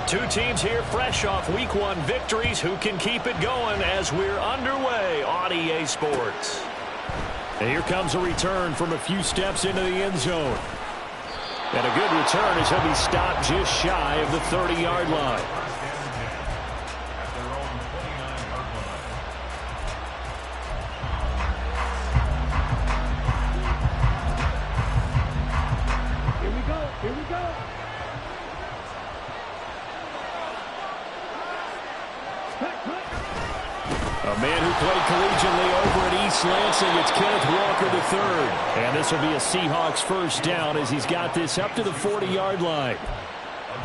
Two teams here fresh off Week 1 victories. Who can keep it going as we're underway on EA Sports? And here comes a return from a few steps into the end zone. And a good return as he'll be stopped just shy of the 30-yard line. Here we go. A man who played collegiately over at East Lansing, it's Kenneth Walker III. And this will be a Seahawks first down as he's got this up to the 40-yard line.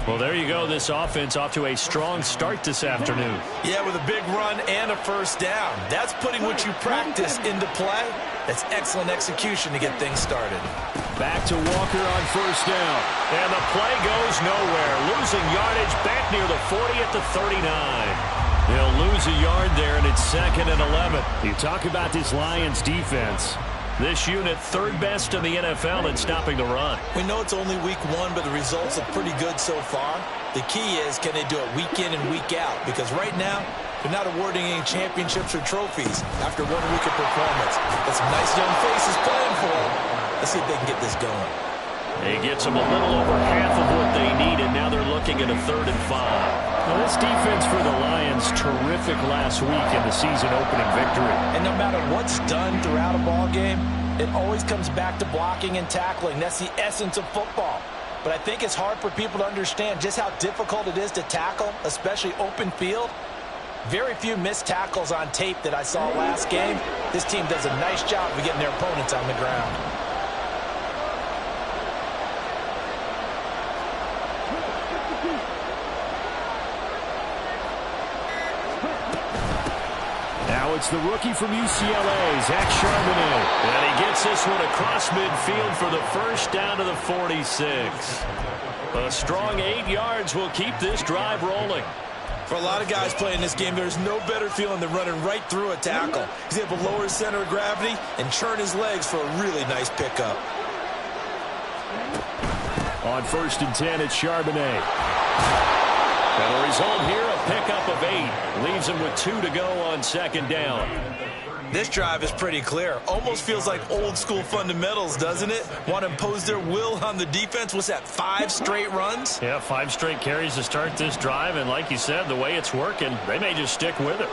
Well, there you go. This offense off to a strong start this afternoon. Yeah, with a big run and a first down. That's putting what you practice into play. That's excellent execution to get things started. Back to Walker on first down. And the play goes nowhere. Losing yardage back near the 40 at the 39. They'll lose a yard there, and it's 2nd and 11. You talk about this Lions defense. This unit third best in the NFL in stopping the run. We know it's only week 1, but the results look pretty good so far. The key is, can they do it week in and week out? Because right now, they're not awarding any championships or trophies after 1 week of performance. Got some nice young faces playing for them. Let's see if they can get this going. He gets them a little over half of what they need, and now they're looking at a 3rd and 5. Now, this defense for the Lions, terrific last week in the season-opening victory. And no matter what's done throughout a ball game, it always comes back to blocking and tackling. That's the essence of football. But I think it's hard for people to understand just how difficult it is to tackle, especially open field. Very few missed tackles on tape that I saw last game. This team does a nice job of getting their opponents on the ground. Now it's the rookie from UCLA, Zach Charbonnet. And he gets this one across midfield for the first down to the 46. A strong 8 yards will keep this drive rolling. For a lot of guys playing this game, there's no better feeling than running right through a tackle. He's able to lower his center of gravity and churn his legs for a really nice pickup. On 1st and 10, it's Charbonnet. And the result here, a pickup of 8. Leaves him with 2 to go on 2nd down. This drive is pretty clear. Almost feels like old school fundamentals, doesn't it? Want to impose their will on the defense. What's that, 5 straight runs? Yeah, 5 straight carries to start this drive. And like you said, the way it's working, they may just stick with it.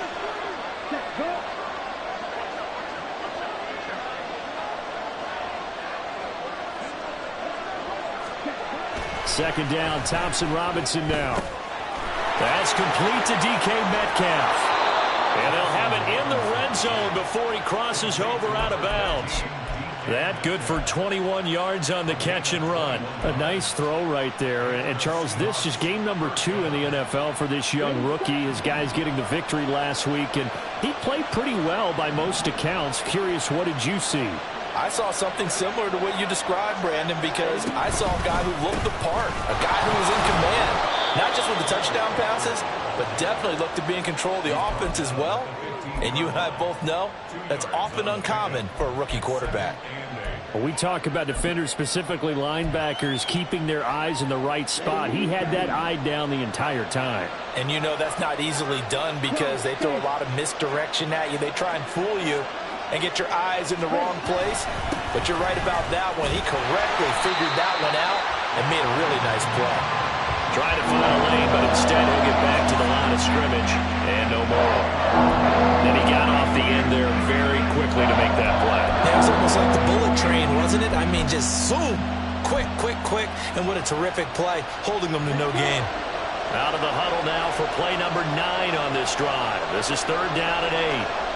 Second down, Thompson-Robinson now. That's complete to DK Metcalf. And they'll have it in the red zone before he crosses over out of bounds. That good for 21 yards on the catch and run. A nice throw right there. And Charles, this is game number 2 in the NFL for this young rookie. His guys getting the victory last week, and he played pretty well by most accounts. Curious, what did you see? I saw something similar to what you described, Brandon, because I saw a guy who looked the part, a guy who was in command. Not just with the touchdown passes, but definitely looked to be in control of the offense as well. And you and I both know that's often uncommon for a rookie quarterback. Well, we talk about defenders, specifically linebackers, keeping their eyes in the right spot. He had that eye down the entire time. And you know that's not easily done because they throw a lot of misdirection at you. They try and fool you and get your eyes in the wrong place. But you're right about that one. He correctly figured that one out and made a really nice play. Trying to find a lane, but instead he'll get back to the line of scrimmage and no more. And he got off the end there very quickly to make that play. It was almost like the bullet train, wasn't it? I mean, just zoom. Quick, quick, quick. And what a terrific play, holding them to no gain. Out of the huddle now for play number 9 on this drive. This is 3rd down and 8.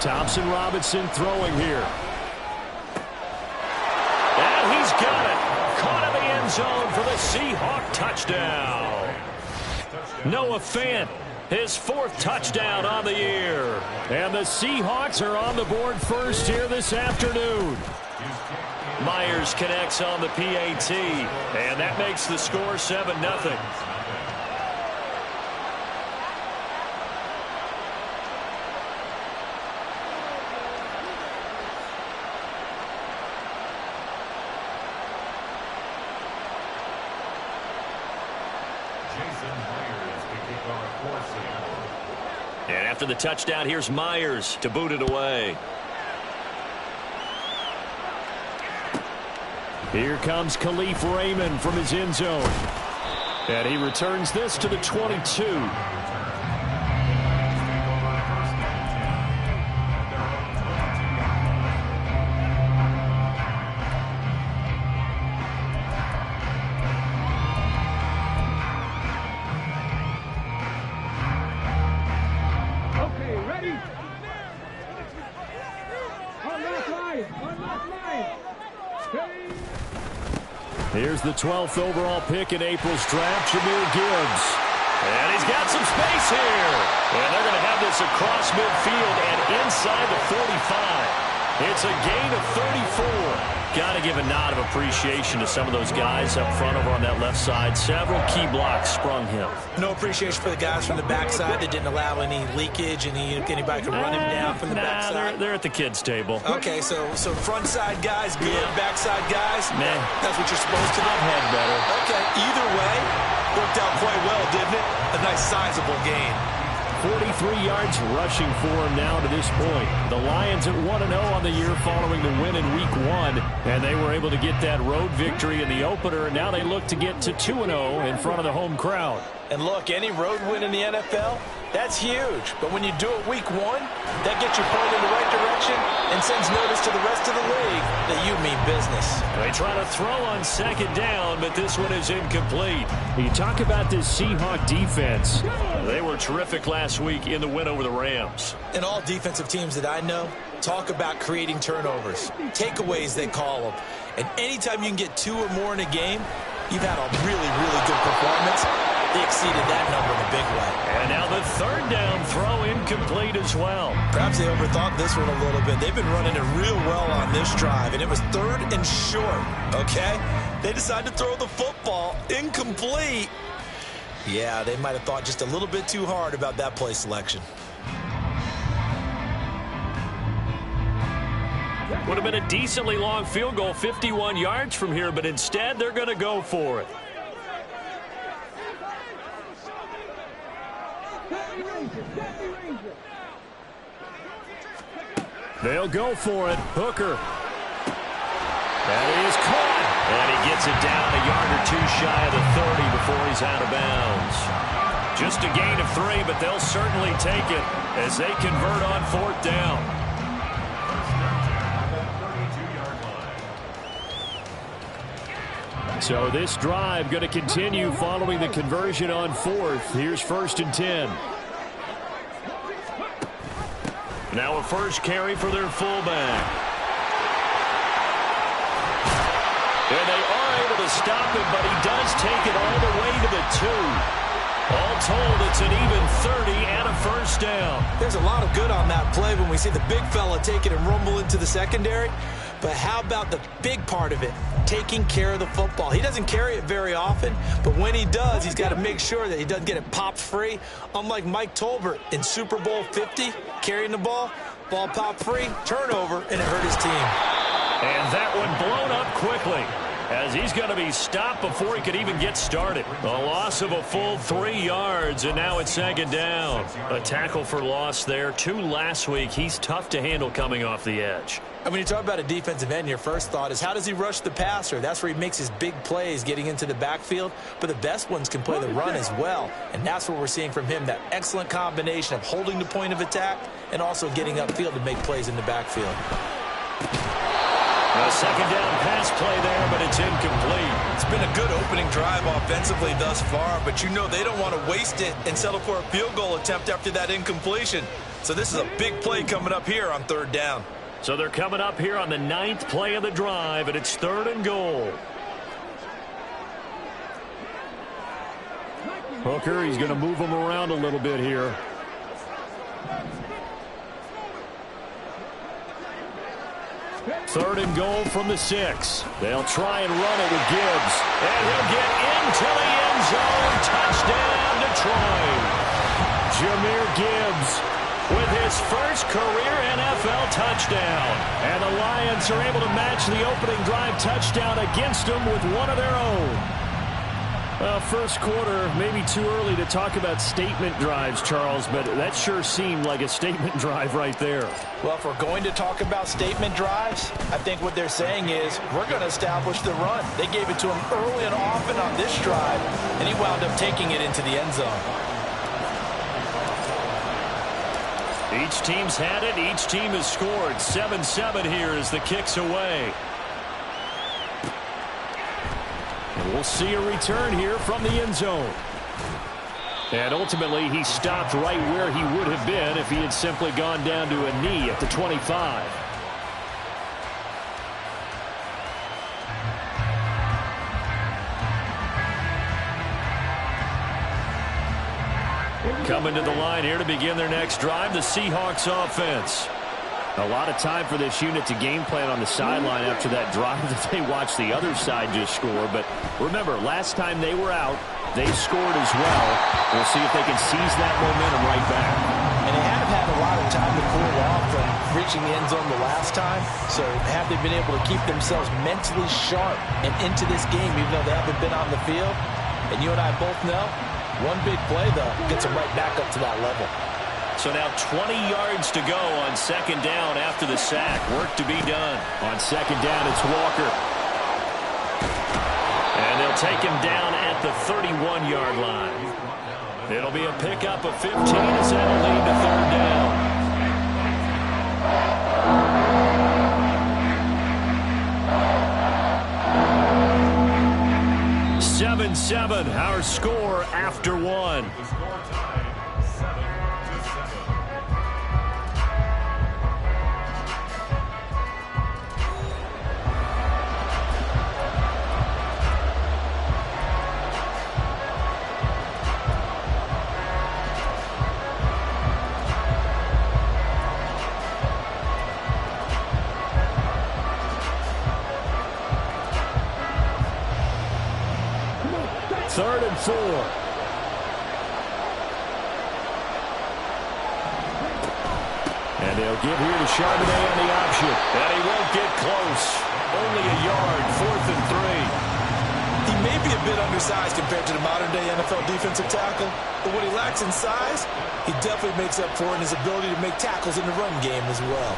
Thompson-Robinson throwing here. And he's got it. Caught in the end zone for the Seahawk touchdown. Noah Fant, his 4th touchdown on the year. And the Seahawks are on the board first here this afternoon. Myers connects on the PAT. And that makes the score 7-0. And after the touchdown, here's Myers to boot it away. Here comes Khalif Raymond from his end zone. And he returns this to the 22. Here's the 12th overall pick in April's draft, Jahmyr Gibbs. And he's got some space here. And they're going to have this across midfield and inside the 45. It's a gain of 34. Got to give a nod of appreciation to some of those guys up front over on that left side. Several key blocks sprung him. No appreciation for the guys from the backside that didn't allow any leakage, and anybody could run him down from the backside. They're at the kids' table. Okay, so front side guys, good. Yeah. Backside guys, man, that's what you're supposed to do. I've had better. Okay, either way, worked out quite well, didn't it? A nice sizable gain. 43 yards rushing for him now to this point. The Lions at 1-0 on the year following the win in Week 1, and they were able to get that road victory in the opener, and now they look to get to 2-0 in front of the home crowd. And look, any road win in the NFL, that's huge. But when you do it Week 1, that gets you pointed in the right direction and sends notice to the rest of the league that you mean business. They try to throw on second down, but this one is incomplete. You talk about this Seahawk defense. They were terrific last week in the win over the Rams. And all defensive teams that I know talk about creating turnovers. Takeaways, they call them. And anytime you can get 2 or more in a game, you've had a really, really good performance. They exceeded that number in a big way. And now the third down throw incomplete as well. Perhaps they overthought this one a little bit. They've been running it real well on this drive, and it was 3rd and short, okay? They decided to throw the football incomplete. Yeah, they might have thought just a little bit too hard about that play selection. Would have been a decently long field goal, 51 yards from here, but instead they're going to go for it. They'll go for it. Hooker. That is caught. And he gets it down a yard or two shy of the 30 before he's out of bounds. Just a gain of 3, but they'll certainly take it as they convert on 4th down. So this drive going to continue following the conversion on 4th. Here's 1st and 10. Now a first carry for their fullback. And they are able to stop him, but he does take it all the way to the 2. All told, it's an even 30 and a first down. There's a lot of good on that play when we see the big fella take it and rumble into the secondary. But how about the big part of it, taking care of the football? He doesn't carry it very often, but when he does, he's got to make sure that he doesn't get it popped free. Unlike Mike Tolbert in Super Bowl 50, carrying the ball popped free, turnover, and it hurt his team. And that one blown up quickly, as he's going to be stopped before he could even get started. A loss of a full 3 yards, and now it's 2nd down. A tackle for loss there. 2 last week. He's tough to handle coming off the edge. And when you talk about a defensive end, your first thought is, how does he rush the passer? That's where he makes his big plays getting into the backfield. But the best ones can play the run as well. And that's what we're seeing from him, that excellent combination of holding the point of attack and also getting upfield to make plays in the backfield. A 2nd down pass play there, but it's incomplete. It's been a good opening drive offensively thus far, but you know they don't want to waste it and settle for a field goal attempt after that incompletion. So this is a big play coming up here on 3rd down. So they're coming up here on the 9th play of the drive, and it's 3rd and goal. Hooker, he's going to move him around a little bit here. Third and goal from the 6. They'll try and run it with Gibbs. And he'll get into the end zone. Touchdown, Detroit. Jahmyr Gibbs with his first career NFL touchdown. And the Lions are able to match the opening drive touchdown against them with one of their own. A first quarter, maybe too early to talk about statement drives, Charles, but that sure seemed like a statement drive right there. Well, if we're going to talk about statement drives, I think what they're saying is we're going to establish the run. They gave it to him early and often on this drive, and he wound up taking it into the end zone. Each team's had it. Each team has scored. 7-7 here as the kick's away. And we'll see a return here from the end zone. And ultimately, he stopped right where he would have been if he had simply gone down to a knee at the 25. Coming to the line here to begin their next drive, the Seahawks offense. A lot of time for this unit to game plan on the sideline after that drive that they watched the other side just score. But remember, last time they were out, they scored as well. We'll see if they can seize that momentum right back. And they have had a lot of time to cool off from reaching the end zone the last time. So have they been able to keep themselves mentally sharp and into this game even though they haven't been on the field? And you and I both know, one big play, though, gets them right back up to that level. So now 20 yards to go on second down after the sack. Work to be done. On second down, it's Walker. And they'll take him down at the 31-yard line. It'll be a pickup of 15 as that'll lead to third down. 7-7, our score after one. Third and 4. And they'll give here to Charbonnet on the option. And he won't get close. Only a yard, 4th and 3. He may be a bit undersized compared to the modern-day NFL defensive tackle, but what he lacks in size, he definitely makes up for in his ability to make tackles in the run game as well.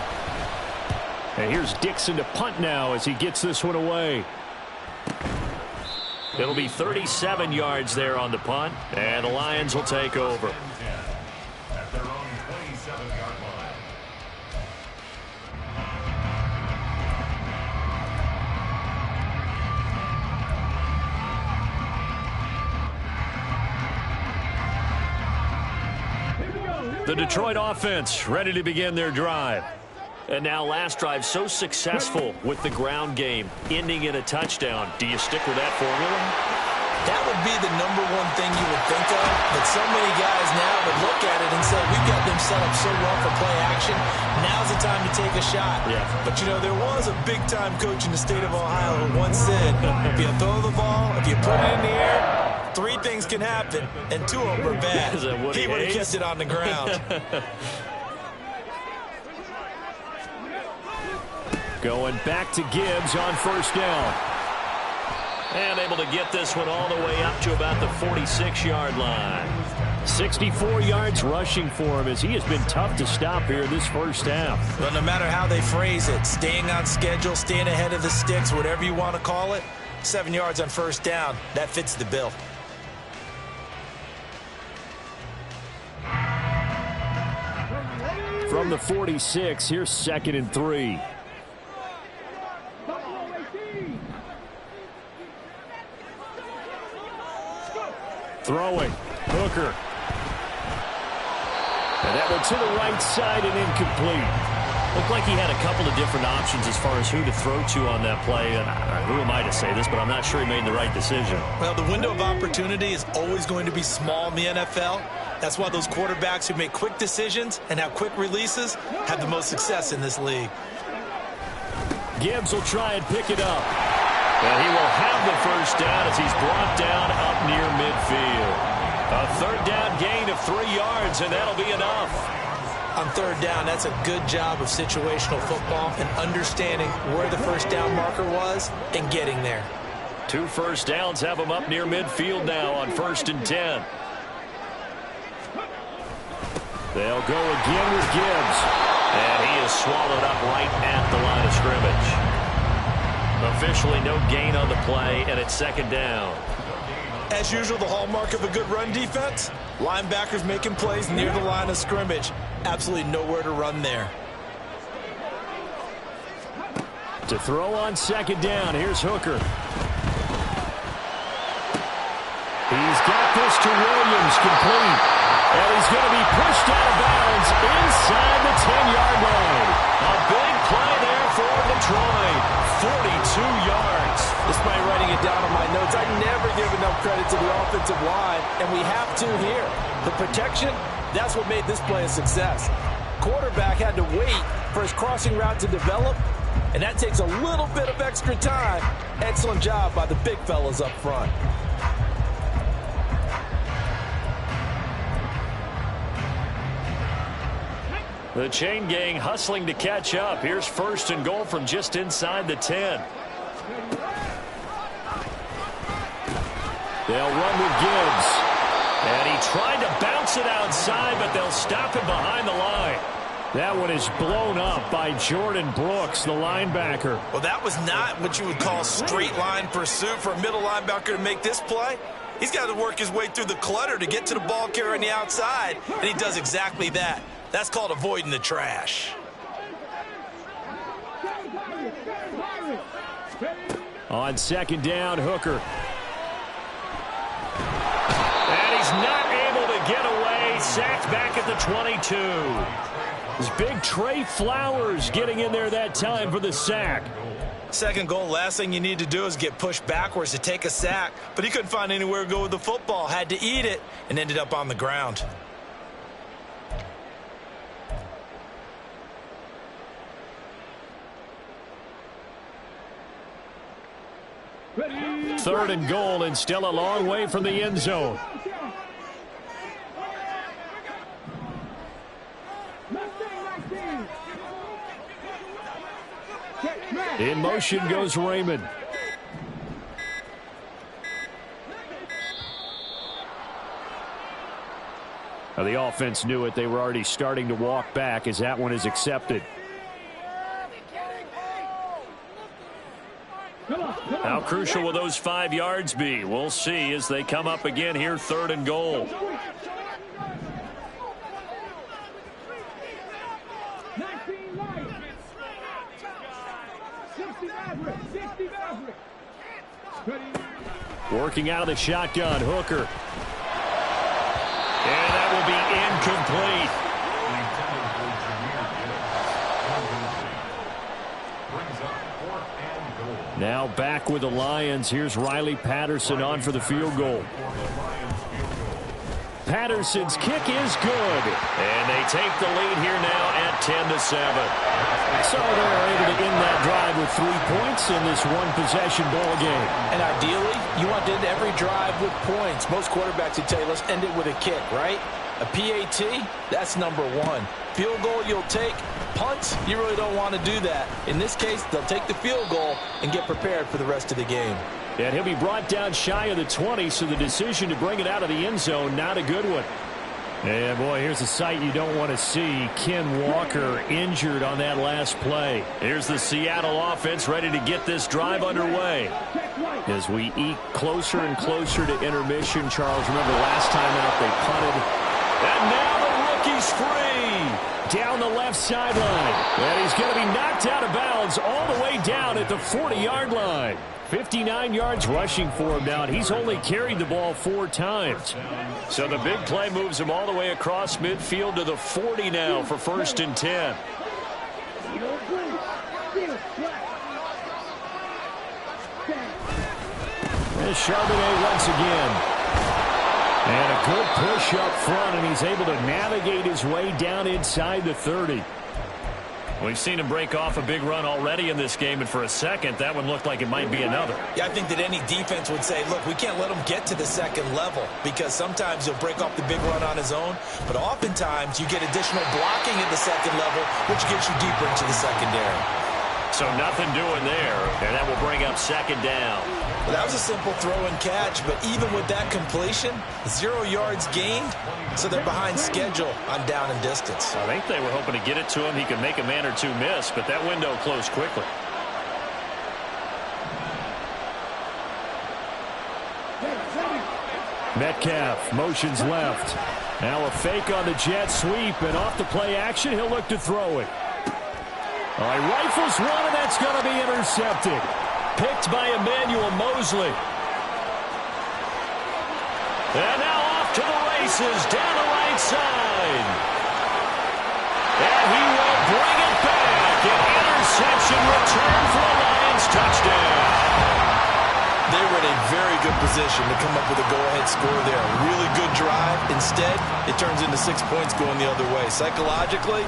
And here's Dixon to punt now as he gets this one away. It'll be 37 yards there on the punt, and the Lions will take over. At their own 27-yard line. The Detroit offense ready to begin their drive. And now last drive so successful with the ground game, ending in a touchdown. Do you stick with that formula? That would be the number one thing you would think of, but so many guys now would look at it and say, we've got them set up so well for play action. Now's the time to take a shot. Yeah. But, you know, there was a big-time coach in the state of Ohio who once said, if you throw the ball, if you put it in the air, 3 things can happen, and 2 of them are bad. He would have kept it on the ground. Going back to Gibbs on first down. And able to get this one all the way up to about the 46-yard line. 64 yards rushing for him as he has been tough to stop here this first half. Well, no matter how they phrase it, staying on schedule, staying ahead of the sticks, whatever you want to call it, 7 yards on first down, that fits the bill. From the 46, here's 2nd and 3. Throwing. Hooker. And that one to the right side and incomplete. Looked like he had a couple of different options as far as who to throw to on that play. And who am I to say this, but I'm not sure he made the right decision. Well, the window of opportunity is always going to be small in the NFL. That's why those quarterbacks who make quick decisions and have quick releases have the most success in this league. Gibbs will try and pick it up. And he will have the first down as he's brought down up near midfield. A third down gain of 3 yards, and that'll be enough. On third down, that's a good job of situational football and understanding where the first down marker was and getting there. 2 first downs have them up near midfield now on 1st and 10. They'll go again with Gibbs. And he is swallowed up right at the line of scrimmage. Officially no gain on the play, and it's 2nd down. As usual, the hallmark of a good run defense, linebackers making plays near the line of scrimmage. Absolutely nowhere to run there. To throw on 2nd down, here's Hooker. He's got this to Williams, complete. And he's going to be pushed out of bounds inside the 10-yard line. A big play there for Detroit. 42 yards. Despite writing it down on my notes, I never give enough credit to the offensive line, and we have to here. The protection, that's what made this play a success. Quarterback had to wait for his crossing route to develop, and that takes a little bit of extra time. Excellent job by the big fellas up front. The chain gang hustling to catch up. Here's 1st and goal from just inside the 10. They'll run with Gibbs. And he tried to bounce it outside, but they'll stop him behind the line. That one is blown up by Jordan Brooks, the linebacker. Well, that was not what you would call straight line pursuit for a middle linebacker to make this play. He's got to work his way through the clutter to get to the ball carrier on the outside, and he does exactly that. That's called avoiding the trash. On 2nd down, Hooker. And he's not able to get away. Sacked back at the 22. This big Trey Flowers getting in there that time for the sack. 2nd goal, last thing you need to do is get pushed backwards to take a sack. But he couldn't find anywhere to go with the football. Had to eat it and ended up on the ground. Ready. 3rd and goal, and still a long way from the end zone. In motion goes Raymond. Now the offense knew it. They were already starting to walk back as that one is accepted. How crucial will those 5 yards be? We'll see as they come up again here, 3rd and goal. Working out of the shotgun, Hooker. And that will be incomplete. Now back with the Lions. Here's Riley Patterson on for the field goal. Patterson's kick is good. And they take the lead here now at 10-7. So they're able to end that drive with 3 points in this one-possession ball game. And ideally, you want to end every drive with points. Most quarterbacks would tell you, let's end it with a kick, right? A PAT, that's number 1. Field goal you'll take. Punts, you really don't want to do that. In this case, they'll take the field goal and get prepared for the rest of the game. And he'll be brought down shy of the 20, so the decision to bring it out of the end zone, not a good one. And, boy, here's a sight you don't want to see. Ken Walker injured on that last play. Here's the Seattle offense ready to get this drive underway. As we eke closer and closer to intermission, Charles, remember last time out they punted. And now the rookie's free. Down the left sideline. And he's going to be knocked out of bounds all the way down at the 40-yard line. 59 yards rushing for him now, and he's only carried the ball 4 times. So the big play moves him all the way across midfield to the 40 now for 1st and 10. There's Charbonnet once again. And a good push up front, and he's able to navigate his way down inside the 30. We've seen him break off a big run already in this game, and for a second, that one looked like it might be another. Yeah, I think that any defense would say, look, we can't let him get to the second level, because sometimes he'll break off the big run on his own, but oftentimes you get additional blocking at the second level, which gets you deeper into the secondary. So nothing doing there, and that will bring up second down. Well, that was a simple throw and catch, but even with that completion, 0 yards gained, so they're behind schedule on down and distance. I think they were hoping to get it to him. He could make a man or two miss, but that window closed quickly. Metcalf motions left. Now a fake on the jet sweep, and off the play action, he'll look to throw it. All right, rifles one, and that's going to be intercepted. Picked by Emmanuel Mosley. And now off to the races down the right side. And he will bring it back. An interception return for a Lions touchdown. They were in a very good position to come up with a go-ahead score there. A really good drive. Instead, it turns into 6 points going the other way. Psychologically,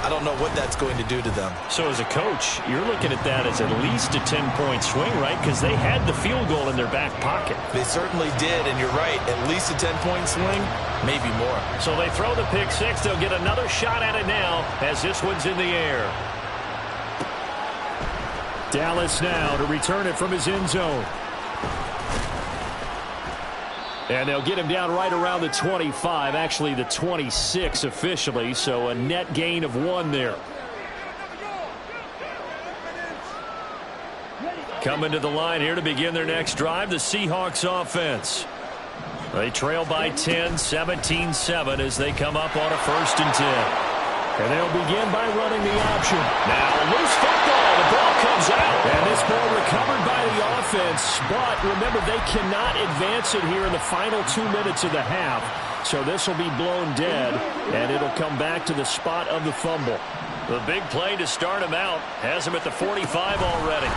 I don't know what that's going to do to them. So as a coach, you're looking at that as at least a 10-point swing, right? Because they had the field goal in their back pocket. They certainly did, and you're right. At least a 10-point swing, maybe more. So they throw the pick six. They'll get another shot at it now as this one's in the air. Dallas now to return it from his end zone. And they'll get him down right around the 25, actually the 26 officially, so a net gain of 1 there. Coming to the line here to begin their next drive, the Seahawks offense. They trail by 10, 17-7 as they come up on a 1st and 10. And they'll begin by running the option. Now loose football. The ball comes out. And this ball recovered by the offense. But remember, they cannot advance it here in the final 2 minutes of the half. So this will be blown dead, and it'll come back to the spot of the fumble. The big play to start him out has him at the 45 already.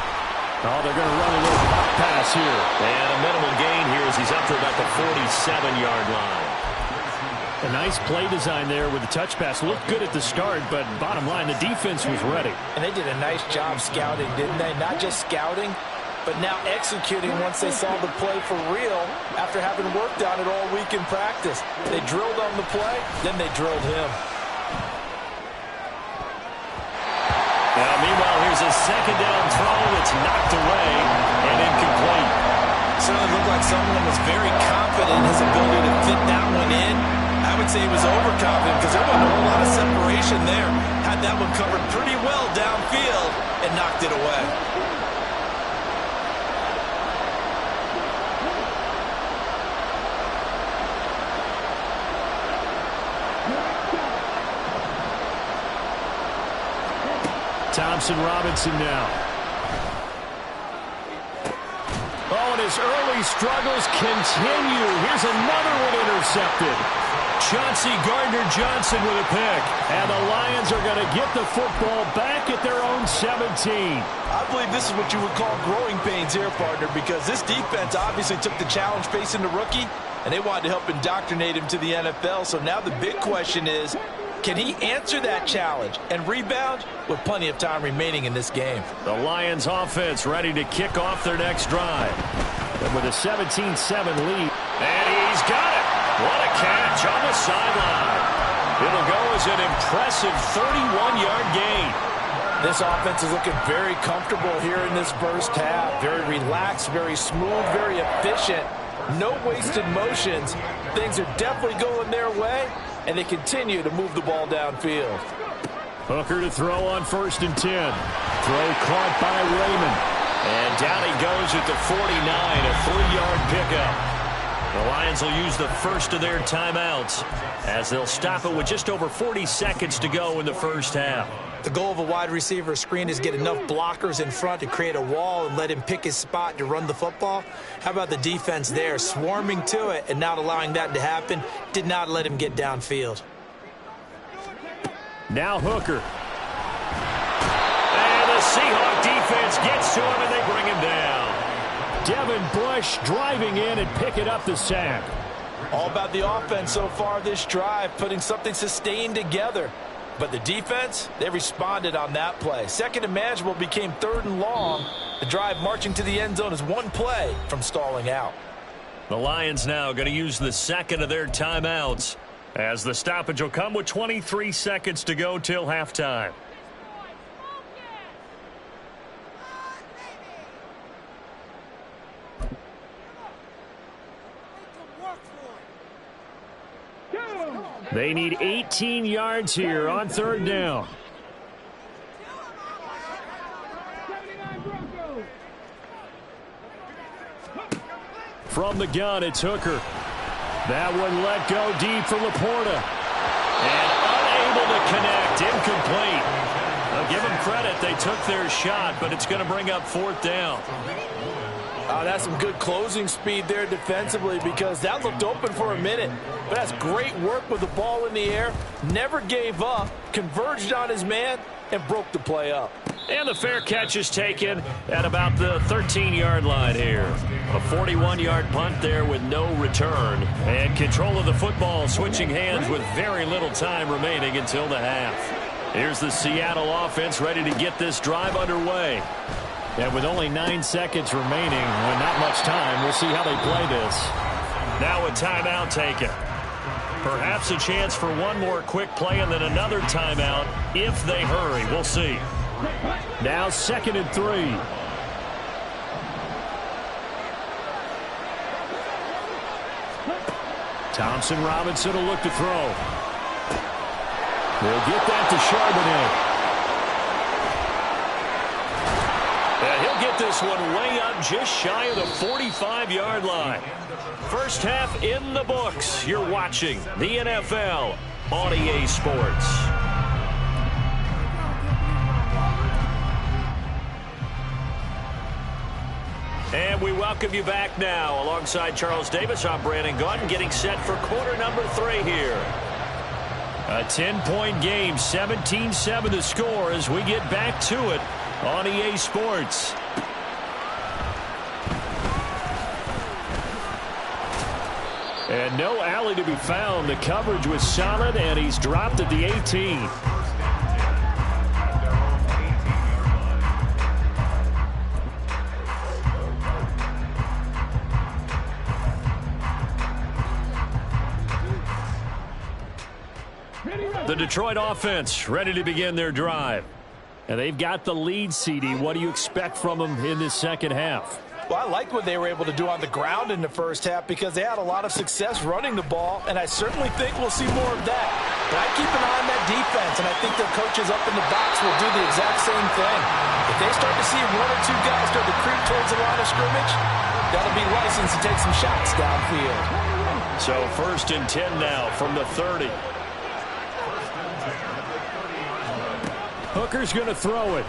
Oh, they're going to run a little pop pass here. And a minimal gain here as he's up to about the 47-yard line. A nice play design there with the touch pass. Looked good at the start, but bottom line, the defense was ready. And they did a nice job scouting, didn't they? Not just scouting, but now executing once they saw the play for real after having worked on it all week in practice. They drilled on the play, then they drilled him. Now, meanwhile, here's a second down throw that's knocked away and incomplete. Certainly looked like someone was very confident in his ability to fit that one in. I would say he was overconfident because there wasn't a whole lot of separation there. Had that one covered pretty well downfield and knocked it away. Thompson Robinson now. Oh, and his early struggles continue. Here's another one intercepted. Chauncey Gardner-Johnson with a pick. And the Lions are going to get the football back at their own 17. I believe this is what you would call growing pains here, partner, because this defense obviously took the challenge facing the rookie, and they wanted to help indoctrinate him to the NFL. So now the big question is, can he answer that challenge and rebound with plenty of time remaining in this game? The Lions offense ready to kick off their next drive. And with a 17-7 lead. And he's got it. What a catch on the sideline. It'll go as an impressive 31-yard gain. This offense is looking very comfortable here in this first half. Very relaxed, very smooth, very efficient. No wasted motions. Things are definitely going their way, and they continue to move the ball downfield. Hooker to throw on 1st and 10. Throw caught by Raymond. And down he goes at the 49, a 3-yard pickup. The Lions will use the first of their timeouts as they'll stop it with just over 40 seconds to go in the first half. The goal of a wide receiver screen is get enough blockers in front to create a wall and let him pick his spot to run the football. How about the defense there, swarming to it and not allowing that to happen? Did not let him get downfield. Now Hooker. And the Seahawk defense gets to him and they bring him down. Devin Bush driving in and picking up the sack. All about the offense so far this drive, putting something sustained together. But the defense, they responded on that play. Second and manageable became 3rd and long. The drive marching to the end zone is one play from stalling out. The Lions now going to use the second of their timeouts as the stoppage will come with 23 seconds to go till halftime. They need 18 yards here on third down. From the gun, it's Hooker. That one let go deep for Laporta. And unable to connect. Incomplete. I'll give them credit. They took their shot, but it's going to bring up fourth down. That's some good closing speed there defensively, because that looked open for a minute. But that's great work with the ball in the air. Never gave up, converged on his man, and broke the play up. And the fair catch is taken at about the 13-yard line here. A 41-yard punt there with no return. And control of the football switching hands with very little time remaining until the half. Here's the Seattle offense ready to get this drive underway. And with only 9 seconds remaining, with not much time, we'll see how they play this. Now a timeout taken. Perhaps a chance for one more quick play and then another timeout if they hurry. We'll see. Now 2nd and 3. Thompson Robinson will look to throw. They'll get that to Charbonnet. And he'll get this one way up just shy of the 45-yard line. First half in the books. You're watching the NFL on EA Sports. And we welcome you back now. Alongside Charles Davis, I'm Brandon Gaudin, getting set for quarter number 3 here. A 10-point game, 17-7 the score as we get back to it on EA Sports. And no alley to be found. The coverage was solid, and he's dropped at the 18. The Detroit offense ready to begin their drive. And they've got the lead, CD. What do you expect from them in this second half? Well, I liked what they were able to do on the ground in the first half, because they had a lot of success running the ball, and I certainly think we'll see more of that. But I keep an eye on that defense, and I think their coaches up in the box will do the exact same thing. If they start to see 1 or 2 guys start to creep towards the line of scrimmage, that'll be licensed to take some shots downfield. So 1st and 10 now from the 30. Hooker's going to throw it.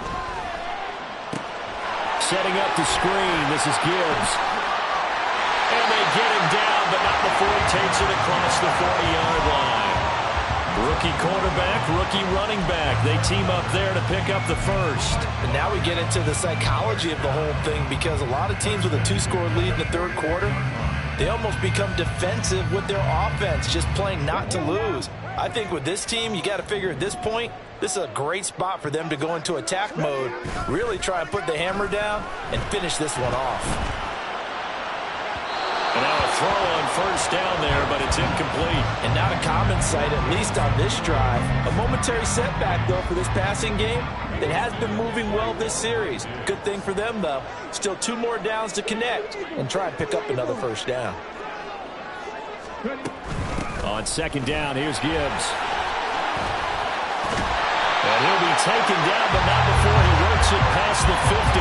Setting up the screen. This is Gibbs. And they get him down, but not before he takes it across the 40-yard line. Rookie quarterback, rookie running back. They team up there to pick up the first. And now we get into the psychology of the whole thing, because a lot of teams with a 2-score lead in the third quarter, they almost become defensive with their offense, just playing not to lose. I think with this team, you got to figure at this point, this is a great spot for them to go into attack mode, really try and put the hammer down and finish this one off. And now a throw on first down there, but it's incomplete. And not a common sight, at least on this drive. A momentary setback, though, for this passing game that has been moving well this series. Good thing for them, though. Still 2 more downs to connect and try and pick up another first down. On 2nd down, here's Gibbs. And he'll be taken down, but not before he works it past the 50.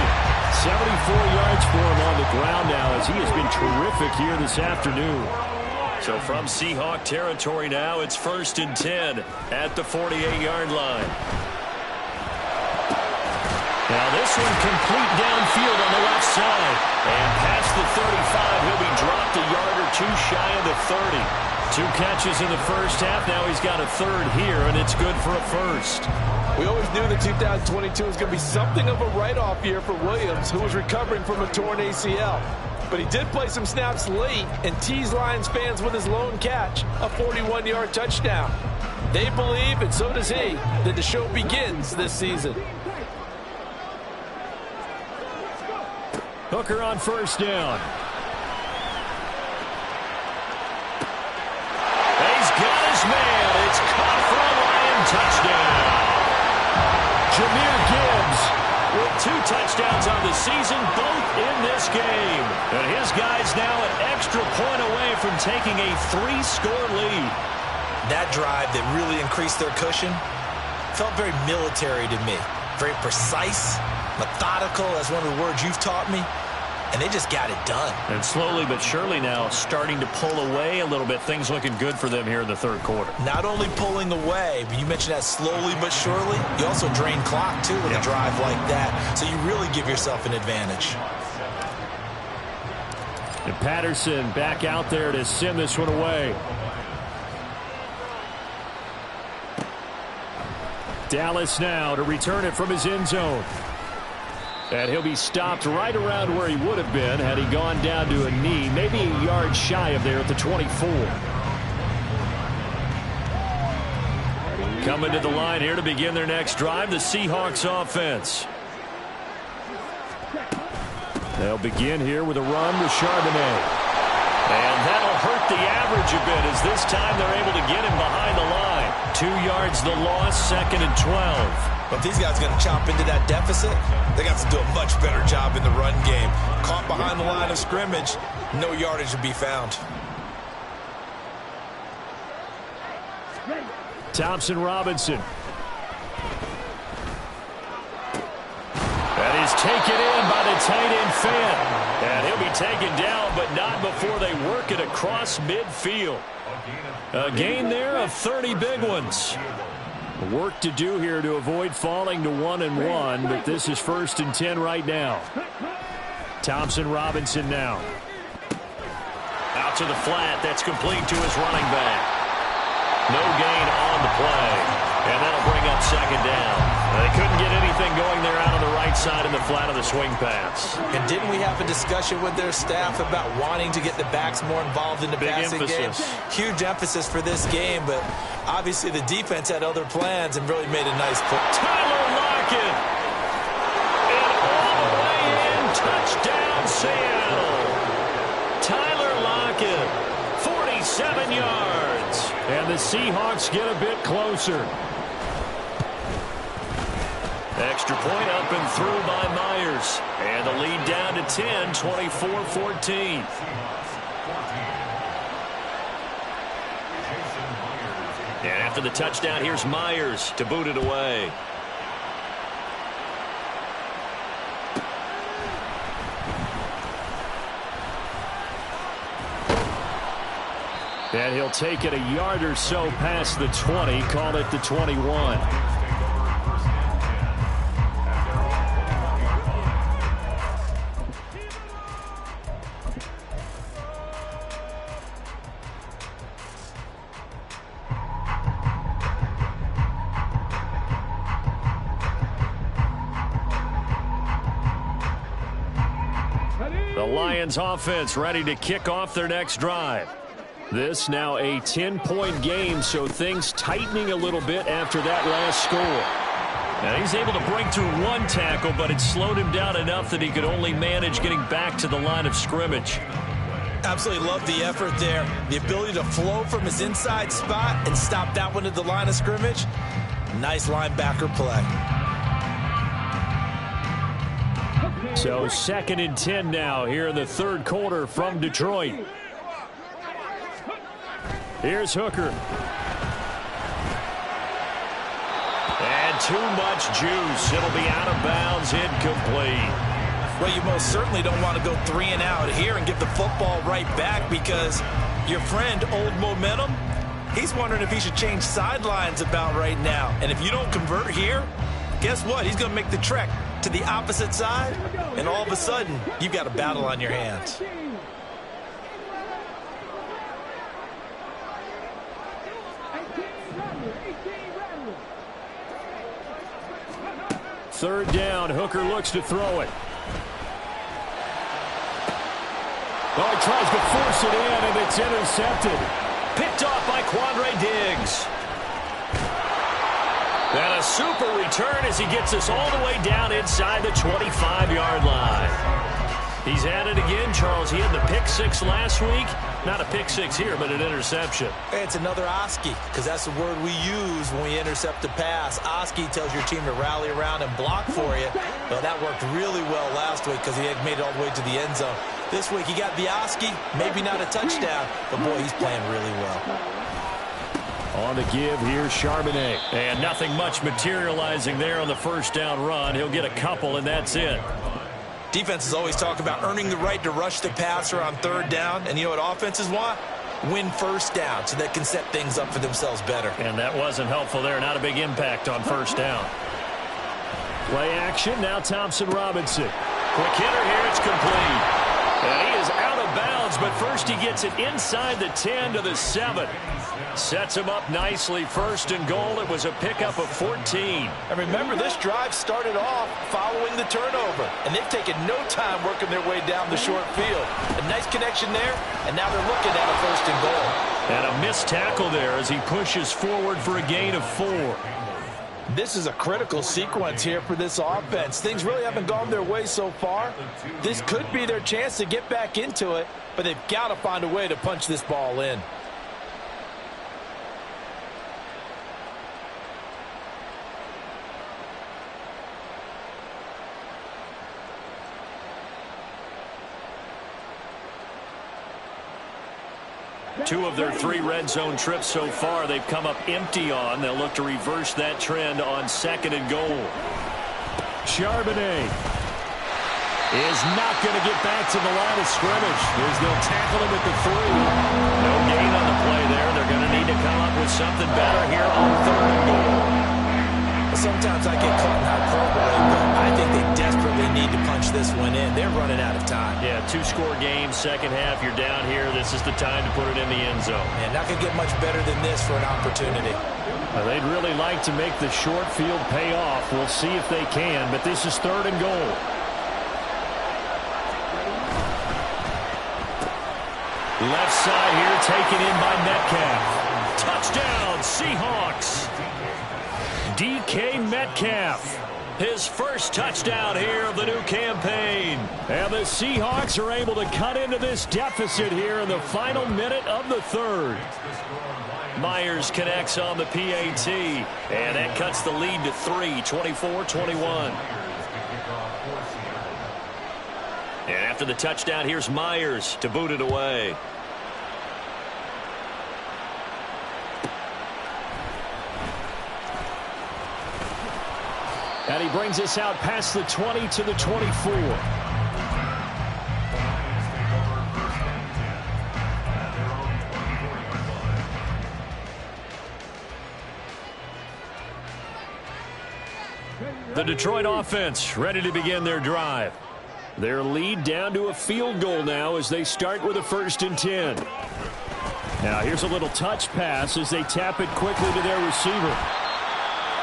74 yards for him on the ground now, as he has been terrific here this afternoon. So from Seahawk territory now, it's 1st and 10 at the 48-yard line. Now this one complete downfield on the left side. And past the 35, he'll be dropped a yard or 2 shy of the 30. 2 catches in the first half. Now he's got a 3rd here, and it's good for a first. We always knew that 2022 was going to be something of a write-off year for Williams, who was recovering from a torn ACL. But he did play some snaps late and teased Lions fans with his lone catch, a 41-yard touchdown. They believe, and so does he, that the show begins this season. Hooker on first down. He's got his man. It's caught for a Lion touchdown. Jahmyr Gibbs with 2 touchdowns yards on the season, both in this game. And his guys now an extra point away from taking a 3-score lead. That drive that really increased their cushion felt very military to me. Very precise, methodical, that's one of the words you've taught me. And they just got it done. And slowly but surely now starting to pull away a little bit. Things looking good for them here in the third quarter. Not only pulling away, but you mentioned that slowly but surely. You also drain clock, too, with a drive like that. So you really give yourself an advantage. And Patterson back out there to send this one away. Dallas now to return it from his end zone. And he'll be stopped right around where he would have been had he gone down to a knee, maybe a yard shy of there at the 24. Coming to the line here to begin their next drive, the Seahawks offense. They'll begin here with a run with Charbonnet. And that'll hurt the average a bit as this time they're able to get him behind the line. 2 yards the loss, 2nd and 12. But if these guys are going to chop into that deficit, they got to do a much better job in the run game. Caught behind the line of scrimmage, no yardage to be found. Thompson Robinson. That is taken in by the tight end Fant. And he'll be taken down, but not before they work it across midfield. A gain there of 30 big ones. Work to do here to avoid falling to 1-1, but this is 1st and 10 right now. Thompson Robinson now. Out to the flat. That's complete to his running back. No gain on the play. And that'll bring up 2nd down. They couldn't get anything going there out on the right side in the flat of the swing pass. And didn't we have a discussion with their staff about wanting to get the backs more involved in the passing game? Huge emphasis for this game, but obviously the defense had other plans and really made a nice push. Tyler Lockett. And all the way in. Touchdown, Seattle. Tyler Lockett. 47 yards. And the Seahawks get a bit closer. Extra point up and through by Myers. And the lead down to 10, 24-14. And after the touchdown, here's Myers to boot it away. And he'll take it a yard or so past the 20, call it the 21. The Lions offense ready to kick off their next drive. This now a 10-point game, so things tightening a little bit after that last score. And he's able to break through 1 tackle, but it slowed him down enough that he could only manage getting back to the line of scrimmage. Absolutely love the effort there. The ability to flow from his inside spot and stop that one at the line of scrimmage. Nice linebacker play. So 2nd and 10 now here in the third quarter from Detroit. Here's Hooker. And too much juice. It'll be out of bounds, incomplete. Well, you most certainly don't want to go 3 and out here and give the football right back because your friend, Old Momentum, he's wondering if he should change sidelines about right now. And if you don't convert here, guess what? He's going to make the trek to the opposite side, and all of a sudden, you've got a battle on your hands. Third down, Hooker looks to throw it. Oh, he tries to force it in, and it's intercepted. Picked off by Quandre Diggs. And a super return as he gets us all the way down inside the 25-yard line. He's at it again, Charles. He had the pick six last week. Not a pick six here, but an interception. It's another Oski, because that's the word we use when we intercept a pass. Oski tells your team to rally around and block for you. Well, that worked really well last week because he had made it all the way to the end zone. This week he got the Oski, maybe not a touchdown, but boy, he's playing really well. On the give, here's Charbonnet. And nothing much materializing there on the first down run. He'll get a couple, and that's it. Defenses always talk about earning the right to rush the passer on third down. And you know what offenses want? Win first down so they can set things up for themselves better. And that wasn't helpful there. Not a big impact on first down. Play action, now Thompson Robinson. Quick hitter here, it's complete. And he is out of bounds, but first he gets it inside the 10 to the 7. Sets him up nicely, first and goal. It was a pickup of 14. And remember, this drive started off following the turnover. And they've taken no time working their way down the short field. A nice connection there, and now they're looking at a first and goal. And a missed tackle there as he pushes forward for a gain of 4. This is a critical sequence here for this offense. Things really haven't gone their way so far. This could be their chance to get back into it, but they've got to find a way to punch this ball in. Two of their 3 red zone trips so far they've come up empty on. They'll look to reverse that trend on second and goal. Charbonnet is not going to get back to the line of scrimmage as they'll tackle him at the 3. No gain on the play there. They're going to need to come up with something better here on third and goal. Sometimes I get caught in hyperbole, but I think they desperately need to punch this one in. They're running out of time. Yeah, 2-score game, second half, you're down here. This is the time to put it in the end zone. And not going to get much better than this for an opportunity. Well, they'd really like to make the short field pay off. We'll see if they can, but this is third and goal. Left side here taken in by Metcalf. Touchdown, Seahawks. DK Metcalf. His first touchdown here of the new campaign. And the Seahawks are able to cut into this deficit here in the final minute of the third. Myers connects on the PAT. And that cuts the lead to 3, 24-21. And after the touchdown, here's Myers to boot it away. And he brings us out past the 20 to the 24. The Detroit offense ready to begin their drive. Their lead down to a field goal now as they start with a 1st and 10. Now here's a little touch pass as they tap it quickly to their receiver.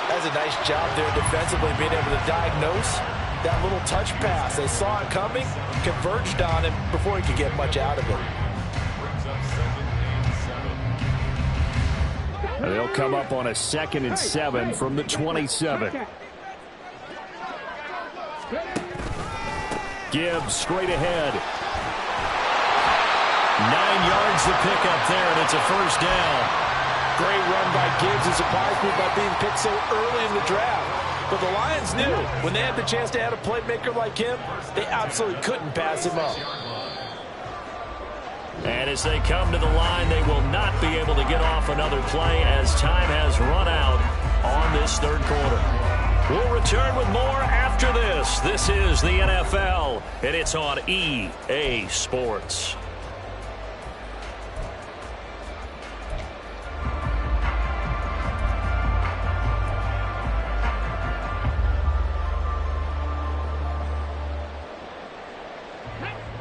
That's a nice job there defensively, being able to diagnose that little touch pass. They saw it coming, converged on him before he could get much out of it. They'll come up on a 2nd and 7 from the 27. Gibbs straight ahead. 9 yards to pick up there, and it's a first down. Great run by Gibbs. He surprised me by being picked so early in the draft. But the Lions knew when they had the chance to add a playmaker like him, they absolutely couldn't pass him up. And as they come to the line, they will not be able to get off another play as time has run out on this third quarter. We'll return with more after this. This is the NFL, and it's on EA Sports.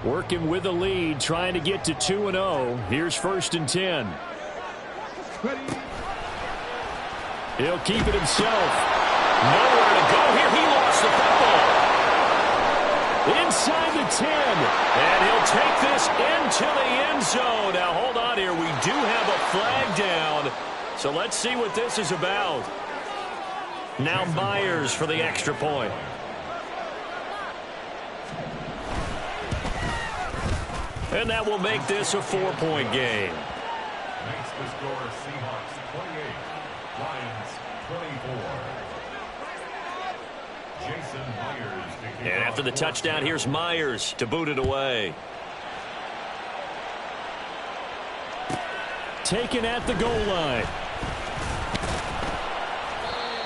Working with the lead, trying to get to 2-0. Here's 1st and 10. He'll keep it himself. Nowhere to go here. He lost the football. Inside the 10. And he'll take this into the end zone. Now, hold on here. We do have a flag down. So let's see what this is about. Now Myers for the extra point. And that will make this a 4-point game. Makes the score Seahawks 28, Lions 24. Jason Myers. And after the touchdown, here's Myers to boot it away. Taken at the goal line.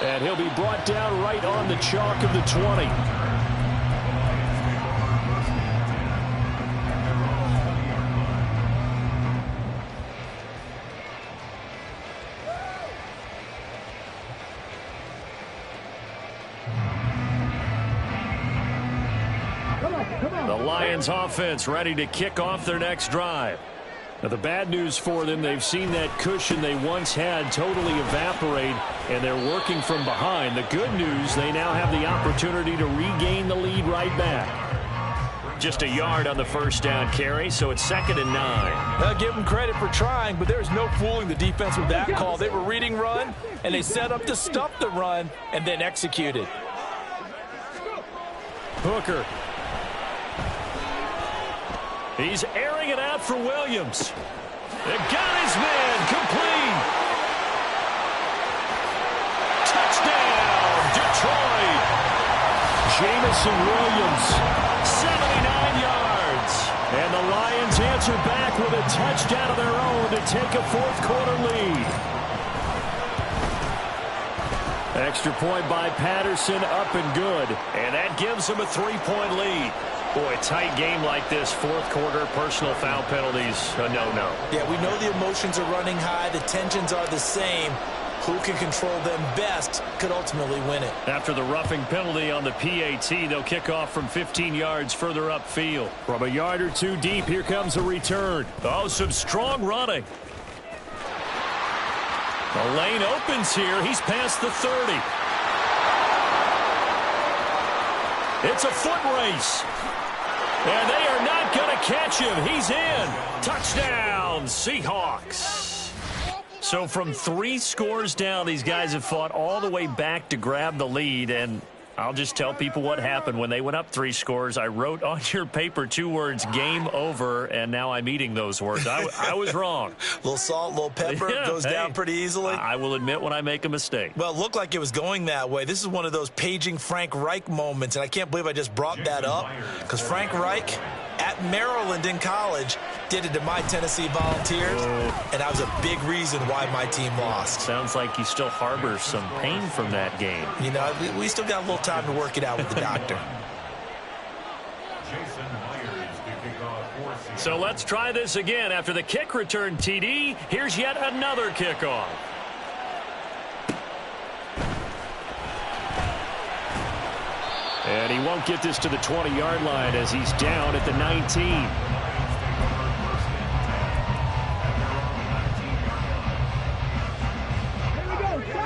And he'll be brought down right on the chalk of the 20. The Lions offense ready to kick off their next drive. Now, the bad news for them, they've seen that cushion they once had totally evaporate, and they're working from behind. The good news, they now have the opportunity to regain the lead right back. Just a yard on the first down carry, so it's 2nd and 9. I'll give them credit for trying, but there's no fooling the defense with that call. They were reading run, and they set up to stop the run and then executed. Hooker. He's airing it out for Williams. They got his man complete. Touchdown, Detroit. Jamison Williams. 79 yards. And the Lions answer back with a touchdown of their own to take a fourth-quarter lead. Extra point by Patterson, up and good. And that gives them a 3-point lead. Boy, a tight game like this, fourth quarter, personal foul penalties, a no-no. Yeah, we know the emotions are running high. The tensions are the same. Who can control them best could ultimately win it. After the roughing penalty on the PAT, they'll kick off from 15 yards further upfield. From a yard or two deep, here comes a return. Oh, some strong running. The lane opens here. He's past the 30. It's a foot race. And they are not going to catch him. He's in. Touchdown, Seahawks. So from 3 scores down, these guys have fought all the way back to grab the lead. And I'll just tell people what happened when they went up 3 scores. I wrote on your paper 2 words, game over, and now I'm eating those words. I was wrong. A little salt, a little pepper, goes down pretty easily. I will admit when I make a mistake. Well, it looked like it was going that way. This is one of those paging Frank Reich moments, and I can't believe I just brought that up because Frank Reich at Maryland in college did it to my Tennessee Volunteers, and that was a big reason why my team lost. Sounds like you still harbor some pain from that game. You know, we still got a little time to work it out with the doctor. So let's try this again. After the kick return TD, here's yet another kickoff. And he won't get this to the 20-yard line as he's down at the 19.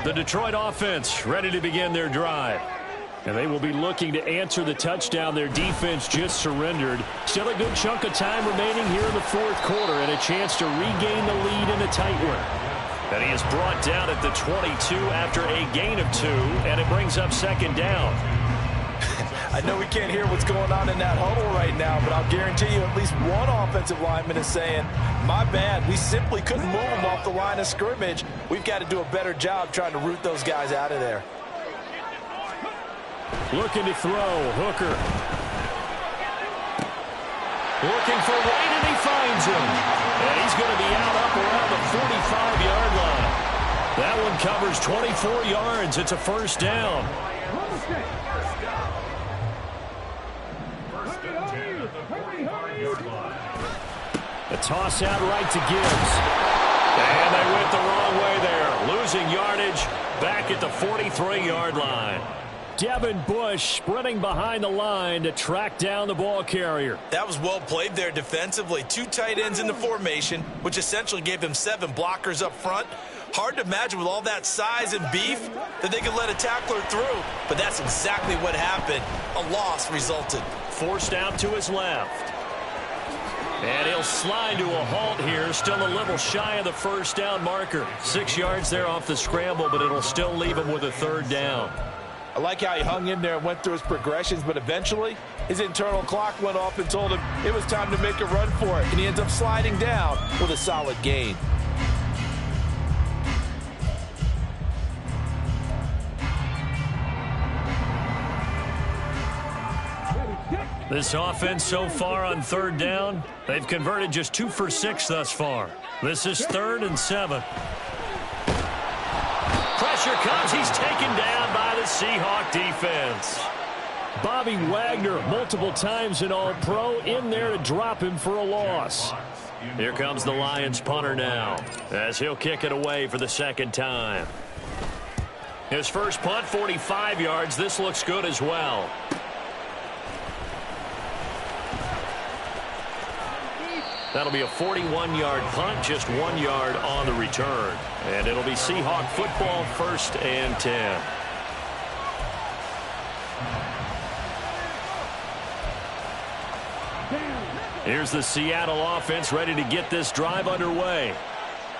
The Detroit offense ready to begin their drive. And they will be looking to answer the touchdown their defense just surrendered. Still a good chunk of time remaining here in the fourth quarter and a chance to regain the lead in a tight one. And he is brought down at the 22 after a gain of 2, and it brings up 2nd down. I know we can't hear what's going on in that huddle right now, but I'll guarantee you at least one offensive lineman is saying, my bad, we simply couldn't move them off the line of scrimmage. We've got to do a better job trying to root those guys out of there. Looking to throw, Hooker. Looking for Wade, and he finds him. And he's going to be out up around the 45-yard line. That one covers 24 yards. It's a first down. A toss out right to Gibbs. And they went the wrong way there. Losing yardage back at the 43-yard line. Devin Bush sprinting behind the line to track down the ball carrier. That was well played there defensively. 2 tight ends in the formation, which essentially gave them 7 blockers up front. Hard to imagine with all that size and beef that they could let a tackler through. But that's exactly what happened. A loss resulted. Forced out to his left. And he'll slide to a halt here. Still a little shy of the first down marker. 6 yards there off the scramble, but it'll still leave him with a 3rd down. I like how he hung in there and went through his progressions, but eventually his internal clock went off and told him it was time to make a run for it, and he ends up sliding down with a solid gain. This offense so far on third down, they've converted just 2 for 6 thus far. This is 3rd and 7. Pressure comes. He's taken down by the Seahawk defense. Bobby Wagner, multiple times an All-Pro, in there to drop him for a loss. Here comes the Lions punter now, as he'll kick it away for the second time. His first punt, 45 yards. This looks good as well. That'll be a 41-yard punt, just 1 yard on the return. And it'll be Seahawk football, 1st and 10. Here's the Seattle offense ready to get this drive underway.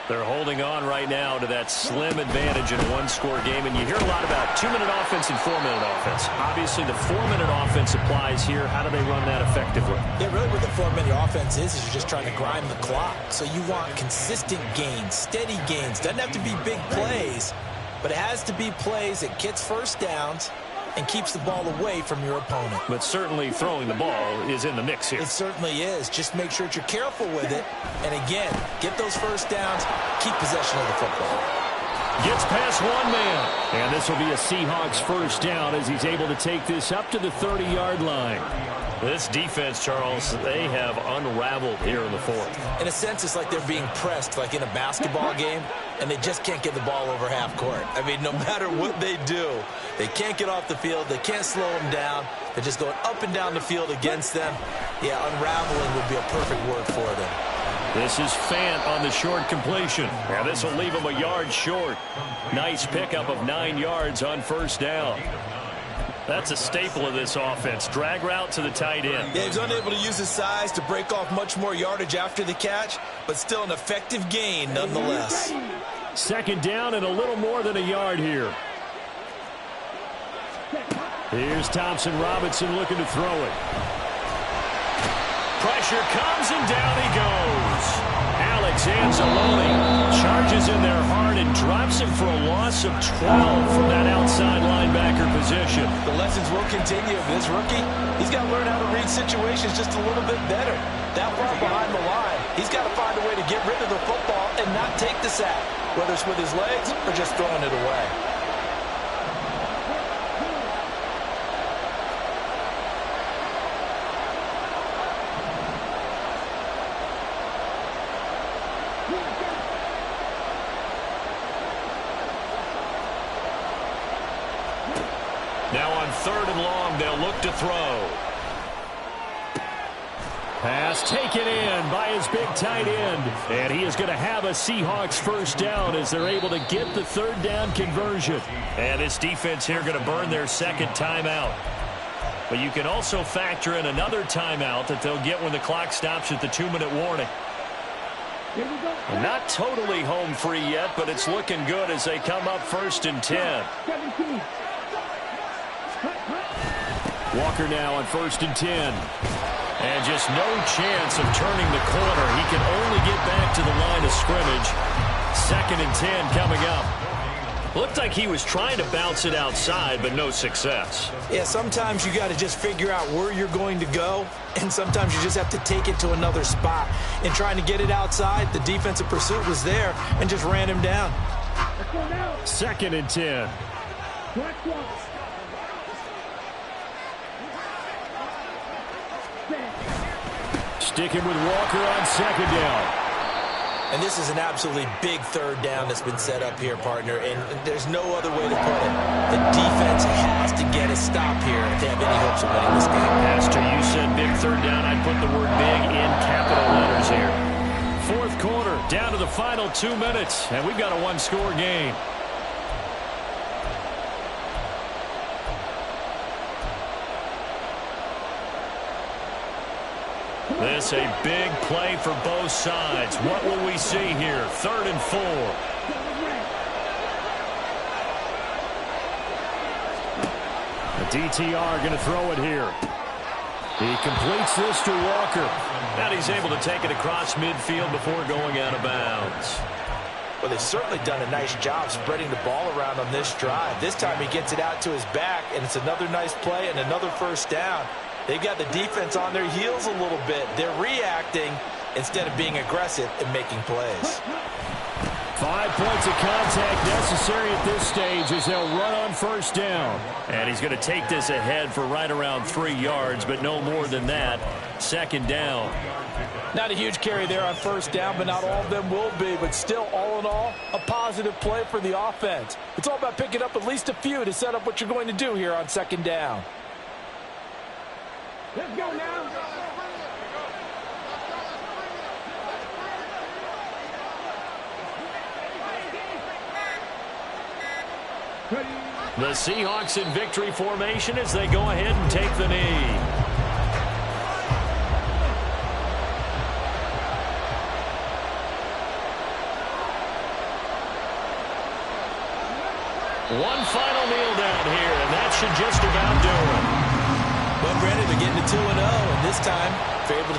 They're holding on right now to that slim advantage in a one-score game. And you hear a lot about 2-minute offense and 4-minute offense. Obviously, the 4-minute offense applies here. How do they run that effectively? Yeah, really what the 4-minute offense is you're just trying to grind the clock. So you want consistent gains, steady gains. Doesn't have to be big plays, but it has to be plays that gets first downs and keeps the ball away from your opponent. But certainly throwing the ball is in the mix here. It certainly is. Just make sure that you're careful with it. And again, get those first downs, keep possession of the football. Gets past one man. And this will be a Seahawks first down as he's able to take this up to the 30-yard line. This defense, Charles, they have unraveled here in the 4th. In a sense, it's like they're being pressed like in a basketball game, and they just can't get the ball over half court. I mean, no matter what they do, they can't get off the field. They can't slow them down. They're just going up and down the field against them. Yeah, unraveling would be a perfect word for them. This is Fant on the short completion. Now this will leave him a yard short. Nice pickup of 9 yards on first down. That's a staple of this offense. Drag route to the tight end. Yeah, he's unable to use his size to break off much more yardage after the catch, but still an effective gain nonetheless. Second down and a little more than a yard here. Here's Thompson Robinson looking to throw it. Pressure comes and down he goes. Alex Anzalone charges in there hard and drops him for a loss of 12 from that outside linebacker position. The lessons will continue. This rookie, he's got to learn how to read situations just a little bit better. That far behind the line, he's got to find a way to get rid of the football and not take the sack, whether it's with his legs or just throwing it away. Now on 3rd and long, they'll look to throw. Pass taken in by his big tight end. And he is going to have a Seahawks first down as they're able to get the 3rd down conversion. And this defense here going to burn their second timeout. But you can also factor in another timeout that they'll get when the clock stops at the 2-minute warning. Not totally home free yet, but it's looking good as they come up 1st and 10. Walker now on 1st and 10. And just no chance of turning the corner. He can only get back to the line of scrimmage. 2nd and 10 coming up. Looked like he was trying to bounce it outside, but no success. Yeah, sometimes you got to just figure out where you're going to go, and sometimes you just have to take it to another spot. In trying to get it outside, the defensive pursuit was there and just ran him down. 2nd and 10. Sticking with Walker on 2nd down. And this is an absolutely big 3rd down that's been set up here, partner, and there's no other way to put it. The defense has to get a stop here if they have any hopes of winning this game. Pastor, you said big 3rd down. I'd put the word big in capital letters here. 4th quarter, down to the final 2 minutes, and we've got a one-score game. This a big play for both sides. What will we see here? 3rd and 4. DTR going to throw it here. He completes this to Walker. And he's able to take it across midfield before going out of bounds. Well, they've certainly done a nice job spreading the ball around on this drive. This time he gets it out to his back, and it's another nice play and another first down. They've got the defense on their heels a little bit. They're reacting instead of being aggressive and making plays. 5 points of contact necessary at this stage as they'll run on first down. And he's going to take this ahead for right around 3 yards, but no more than that. Second down. Not a huge carry there on first down, but not all of them will be. But still, all in all, a positive play for the offense. It's all about picking up at least a few to set up what you're going to do here on second down. Let's go now. The Seahawks in victory formation as they go ahead and take the knee. One final kneel down here, and that should just about do it. Well, granted, they're getting to 2-0, and this time, they're able to